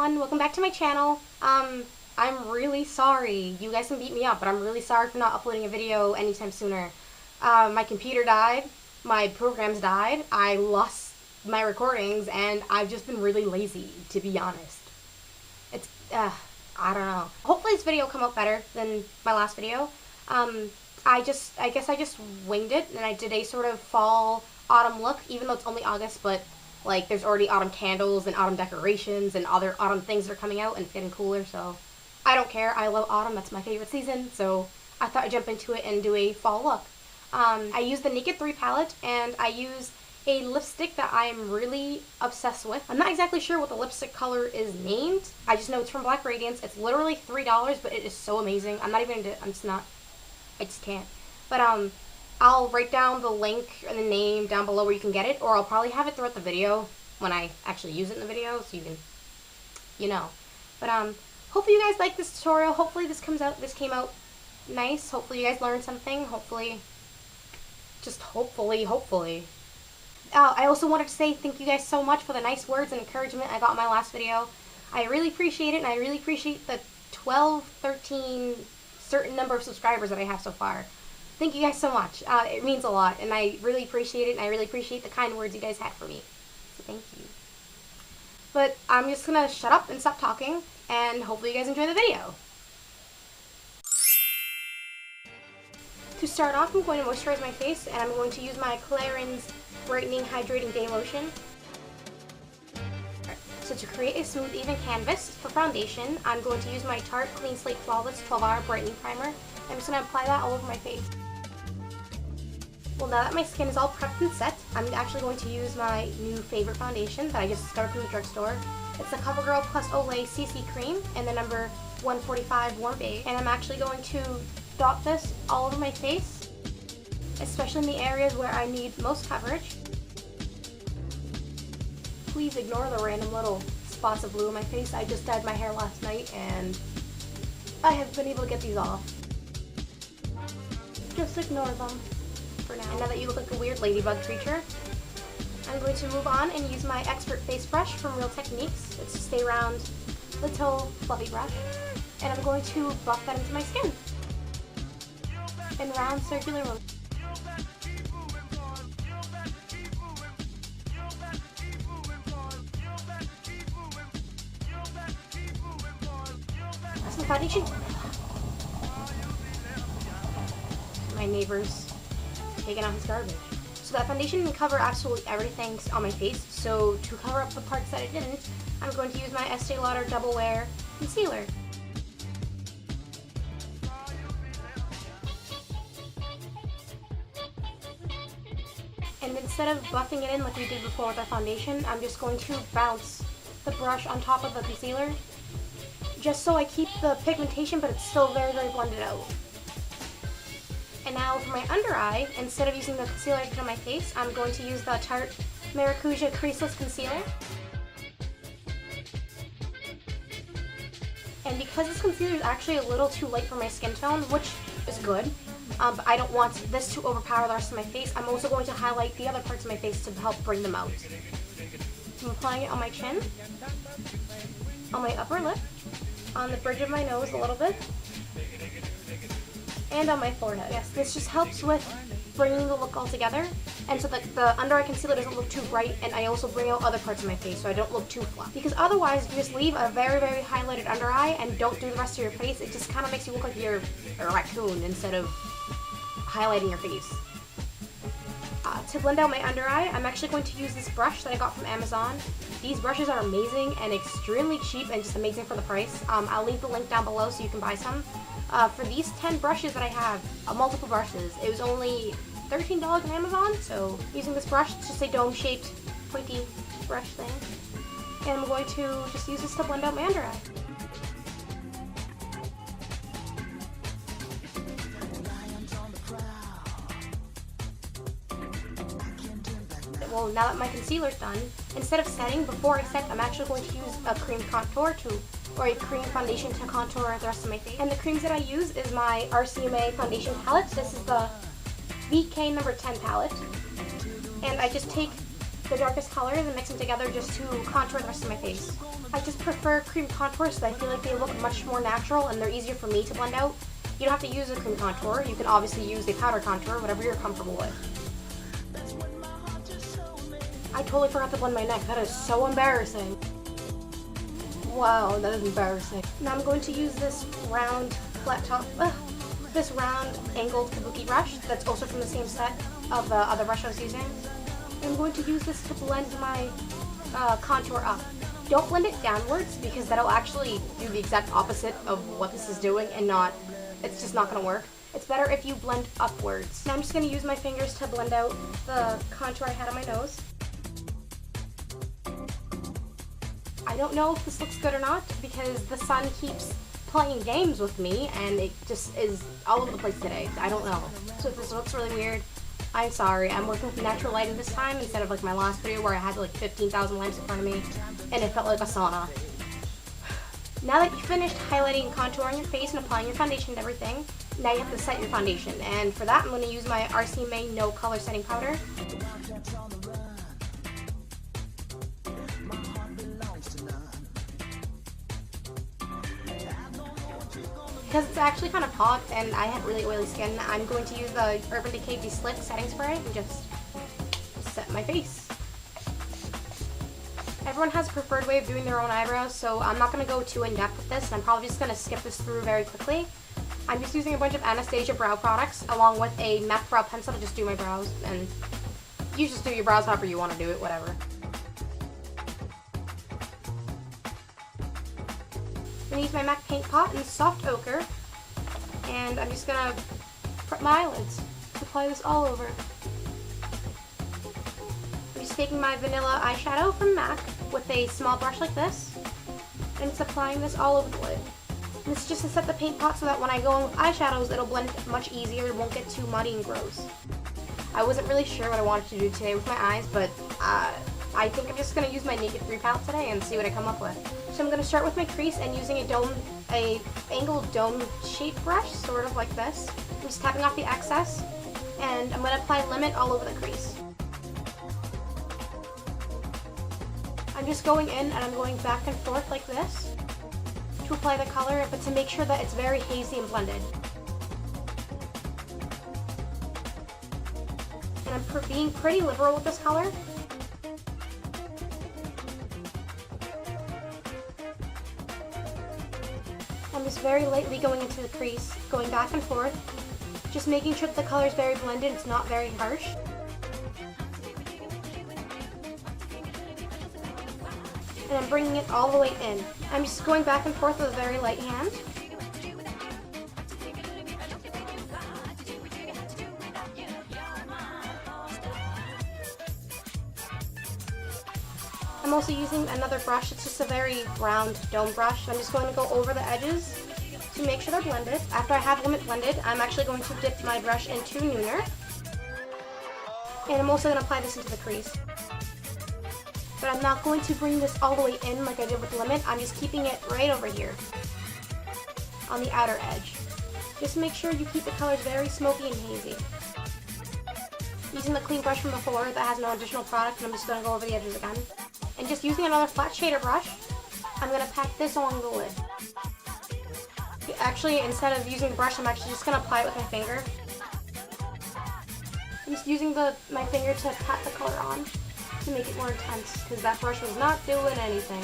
everyone, welcome back to my channel. I'm really sorry. You guys can beat me up, but I'm really sorry for not uploading a video anytime sooner. My computer died, my programs died, I lost my recordings, and I've just been really lazy, to be honest. It's, I don't know. Hopefully this video will come out better than my last video. I guess I just winged it, and I did a sort of fall autumn look, even though it's only August, but like there's already autumn candles and autumn decorations and other autumn things that are coming out and it's getting cooler, so I don't care. I love autumn, that's my favorite season, so I thought I'd jump into it and do a fall look. I used the Naked 3 palette, and I used a lipstick that I'm really obsessed with. I'm not exactly sure what the lipstick color is named. I just know it's from Black Radiance. It's literally $3, but it is so amazing. I just can't. But I'll write down the link and the name down below where you can get it, or I'll probably have it throughout the video when I actually use it in the video, so you can, you know. But hopefully you guys like this tutorial. Hopefully this came out nice. Hopefully you guys learned something. Hopefully. I also wanted to say thank you guys so much for the nice words and encouragement I got in my last video. I really appreciate it, and I really appreciate the 12, 13, certain number of subscribers that I have so far. Thank you guys so much. It means a lot, and I really appreciate it, and I really appreciate the kind words you guys had for me. So thank you. But I'm just gonna shut up and stop talking, and hopefully you guys enjoy the video. To start off, I'm going to moisturize my face, and I'm going to use my Clarins Brightening Hydrating Day Lotion. So to create a smooth, even canvas for foundation, I'm going to use my Tarte Clean Slate Flawless 12-Hour Brightening Primer. I'm just going to apply that all over my face. Well, now that my skin is all prepped and set, I'm actually going to use my new favorite foundation that I just discovered from the drugstore. It's the Covergirl Olay CC Cream in the number 145 Warm Beige. And I'm actually going to dot this all over my face, especially in the areas where I need most coverage. Please ignore the random little spots of blue in my face. I just dyed my hair last night and I haven't been able to get these off. Just ignore them for now. And now that you look like a weird ladybug creature, I'm going to move on and use my Expert Face Brush from Real Techniques. It's a stay round little fluffy brush. And I'm going to buff that into my skin in round circular motion. Some foundation. My neighbor's taking out his garbage. So that foundation can cover absolutely everything on my face. So to cover up the parts that it didn't, I'm going to use my Estee Lauder Doublewear concealer. And instead of buffing it in like we did before with our foundation, I'm just going to bounce the brush on top of the concealer, just so I keep the pigmentation, but it's still very, very blended out. And now for my under eye, instead of using the concealer I did on my face, I'm going to use the Tarte Maracuja Creaseless Concealer. And because this concealer is actually a little too light for my skin tone, which is good, but I don't want this to overpower the rest of my face, I'm also going to highlight the other parts of my face to help bring them out. I'm applying it on my chin, on my upper lip, on the bridge of my nose a little bit, and on my forehead. Yes, this just helps with bringing the look all together, and so that the under eye concealer doesn't look too bright, and I also bring out other parts of my face so I don't look too flat. Because otherwise, if you just leave a very, very highlighted under eye and don't do the rest of your face, it just kind of makes you look like you're a raccoon instead of highlighting your face. To blend out my under eye, I'm actually going to use this brush that I got from Amazon. These brushes are amazing and extremely cheap and just amazing for the price. I'll leave the link down below so you can buy some. For these 10 brushes that I have, multiple brushes, it was only $13 on Amazon, so using this brush, it's just a dome-shaped, pointy brush thing. And I'm going to just use this to blend out my under eye. Well, now that my concealer's done, instead of setting, before I set, I'm actually going to use a cream contour or a cream foundation to contour the rest of my face. And the creams that I use is my RCMA foundation palette. This is the VK number 10 palette. And I just take the darkest colors and mix them together just to contour the rest of my face. I just prefer cream contours so I feel like they look much more natural and they're easier for me to blend out. You don't have to use a cream contour. You can obviously use a powder contour, whatever you're comfortable with. I totally forgot to blend my neck. That is so embarrassing. Wow, that is embarrassing. Now I'm going to use this round flat top, this round angled kabuki brush that's also from the same set of the other brush I was using. I'm going to use this to blend my contour up. Don't blend it downwards because that'll actually do the exact opposite of what this is doing and it's just not going to work. It's better if you blend upwards. Now I'm just going to use my fingers to blend out the contour I had on my nose. I don't know if this looks good or not because the sun keeps playing games with me and it just is all over the place today. I don't know. So if this looks really weird, I'm sorry. I'm working with natural lighting this time instead of like my last video where I had like 15,000 lamps in front of me and it felt like a sauna. Now that you've finished highlighting and contouring your face and applying your foundation and everything, now you have to set your foundation. And for that, I'm going to use my RCMA No Color Setting Powder. Because it's actually kind of hot and I have really oily skin, I'm going to use the Urban Decay De-Slick Setting Spray and just set my face. Everyone has a preferred way of doing their own eyebrows, so I'm not going to go too in-depth with this, and I'm probably just going to skip this through very quickly. I'm just using a bunch of Anastasia brow products along with a MAC brow pencil to just do my brows, and you just do your brows however you want to do it, whatever. I'm going to use my MAC Paint Pot in Soft Ochre, and I'm just going to prep my eyelids. Apply this all over. I'm just taking my vanilla eyeshadow from MAC with a small brush like this, and just applying this all over the lid. And this is just to set the paint pot so that when I go in with eyeshadows, it'll blend much easier, it won't get too muddy and gross. I wasn't really sure what I wanted to do today with my eyes, but I think I'm just going to use my Naked 3 palette today and see what I come up with. So I'm going to start with my crease and using a angled dome shaped brush, sort of like this. I'm just tapping off the excess, and I'm going to apply limit all over the crease. I'm just going in and I'm going back and forth like this to apply the color, but to make sure that it's very hazy and blended. And I'm being pretty liberal with this color. I'm just very lightly going into the crease, going back and forth, just making sure that the color is very blended, it's not very harsh. And I'm bringing it all the way in. I'm just going back and forth with a very light hand. I'm also using another brush. It's just a very round dome brush. I'm just going to go over the edges to make sure they're blended. After I have limit blended, I'm actually going to dip my brush into Nooner. And I'm also going to apply this into the crease. But I'm not going to bring this all the way in like I did with limit. I'm just keeping it right over here on the outer edge. Just make sure you keep the colors very smoky and hazy. Using the clean brush from before that has no additional product, and I'm just going to go over the edges again. And just using another flat shader brush, I'm going to pack this along the lid. Actually, instead of using the brush, I'm actually just going to apply it with my finger. I'm just using my finger to pat the color on to make it more intense, because that brush was not doing anything.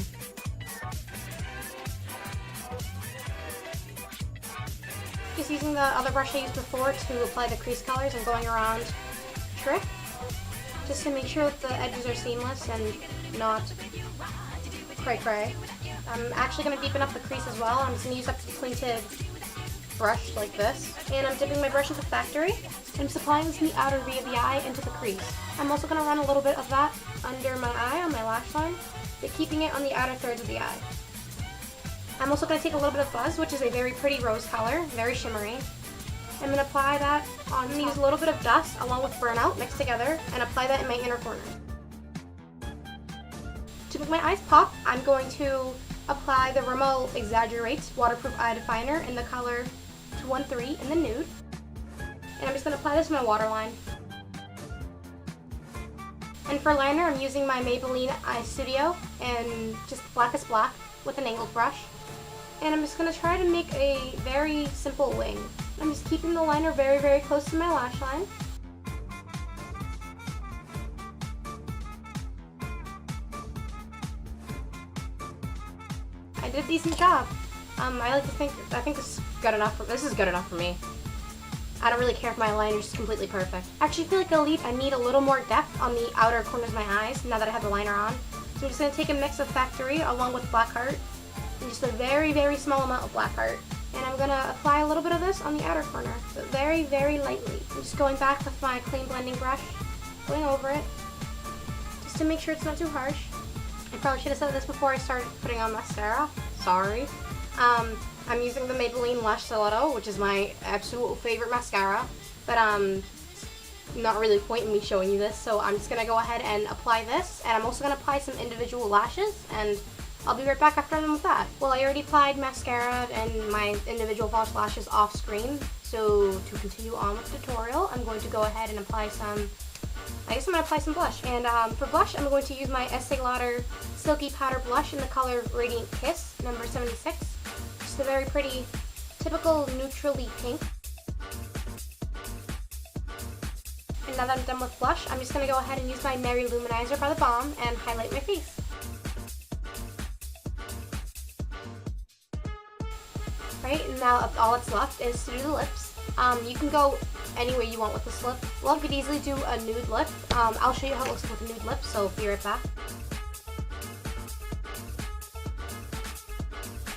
Just using the other brush I used before to apply the crease colors and going around trick, just to make sure that the edges are seamless and not cray-cray. I'm actually going to deepen up the crease as well. I'm just going to use a pointed brush like this. And I'm dipping my brush into Factory. And I'm just applying this in the outer V of the eye into the crease. I'm also going to run a little bit of that under my eye on my lash line, but keeping it on the outer thirds of the eye. I'm also going to take a little bit of Buzz, which is a very pretty rose color, very shimmery. I'm going to apply that on, I'm going to use a little bit of dust along with Burnout mixed together and apply that in my inner corner. To make my eyes pop, I'm going to apply the Rimmel Exaggerate Waterproof Eye Definer in the color 213 in the nude. And I'm just going to apply this in my waterline. And for liner, I'm using my Maybelline Eye Studio in just Blackest Black. with an angled brush. And I'm just going to try to make a very simple wing. I'm just keeping the liner very, very close to my lash line. I did a decent job. I think this is good enough. This is good enough for me. I don't really care if my liner is completely perfect. I actually feel like I need a little more depth on the outer corners of my eyes now that I have the liner on. So I'm just going to take a mix of Factory along with Blackheart, and just a very, very small amount of Blackheart. And I'm going to apply a little bit of this on the outer corner, but very, very lightly. I'm just going back with my clean blending brush, going over it, just to make sure it's not too harsh. I probably should have said this before I started putting on mascara. Sorry. I'm using the Maybelline Lash Stiletto, which is my absolute favorite mascara, but not really point in me showing you this, so I'm just going to go ahead and apply this, and I'm also going to apply some individual lashes, and I'll be right back after I'm done with that. Well, I already applied mascara and my individual false lashes off screen, so to continue on with the tutorial, I'm going to go ahead and apply some, I guess I'm going to apply some blush. And for blush, I'm going to use my Estee Lauder Silky Powder Blush in the color Radiant Kiss, number 76. Just a very pretty, typical neutrally pink. And now that I'm done with blush, I'm just going to go ahead and use my Mary Luminizer by the Balm and highlight my face. Right, and now all that's left is to do the lips. You can go any way you want with this lip. Well, I could easily do a nude lip. I'll show you how it looks with a nude lip, so be right back.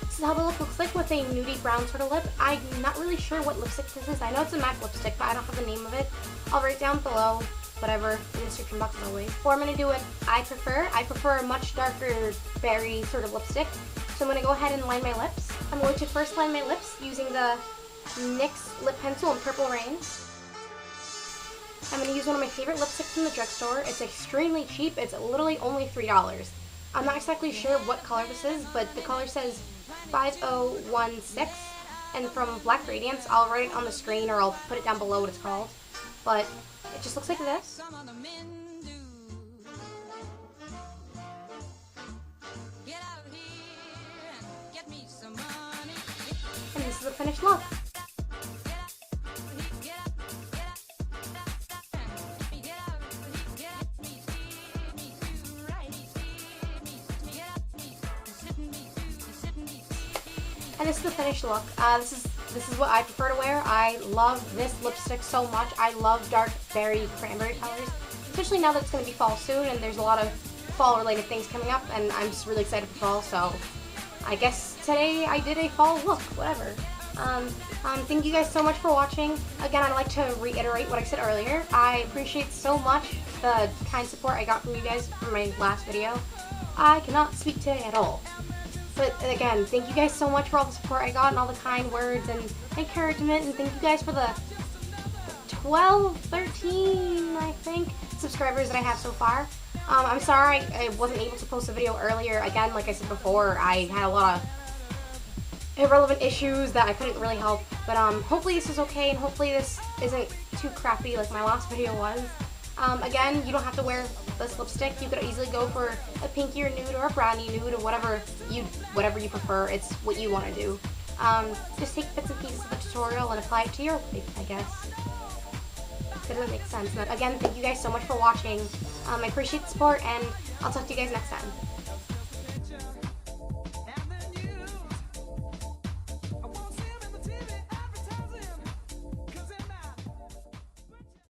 This is how the lip looks like with a nudie brown sort of lip. I'm not really sure what lipstick this is. I know it's a MAC lipstick, but I don't have the name of it. I'll write down below, whatever, in the description box as always. Or I'm going to do what I prefer a much darker berry sort of lipstick. So I'm going to go ahead and line my lips. I'm going to first line my lips using the NYX lip pencil in Purple Rain. I'm going to use one of my favorite lipsticks from the drugstore. It's extremely cheap. It's literally only $3. I'm not exactly sure what color this is, but the color says 5016. And from Black Radiance, I'll write it on the screen or I'll put it down below what it's called. But it just looks like this. And this is the finished look. And this is the finished look. This is what I prefer to wear. I love this lipstick so much. I love dark berry cranberry colors, especially now that it's going to be fall soon and there's a lot of fall related things coming up, and I'm just really excited for fall, so I guess today I did a fall look, whatever. Thank you guys so much for watching. Again, I'd like to reiterate what I said earlier. I appreciate so much the kind support I got from you guys for my last video. I cannot speak today at all. But again, thank you guys so much for all the support I got and all the kind words and encouragement, and thank you guys for the 12, 13, I think, subscribers that I have so far. I'm sorry I wasn't able to post a video earlier. Again, like I said before, I had a lot of irrelevant issues that I couldn't really help. But hopefully this is okay, and hopefully this isn't too crappy like my last video was. Again, you don't have to wear this lipstick. You could easily go for a pinkier nude or a brownie nude or whatever you prefer. It's what you want to do. Just take bits and pieces of the tutorial and apply it to your life, I guess. It doesn't make sense. But again, thank you guys so much for watching. I appreciate the support, and I'll talk to you guys next time.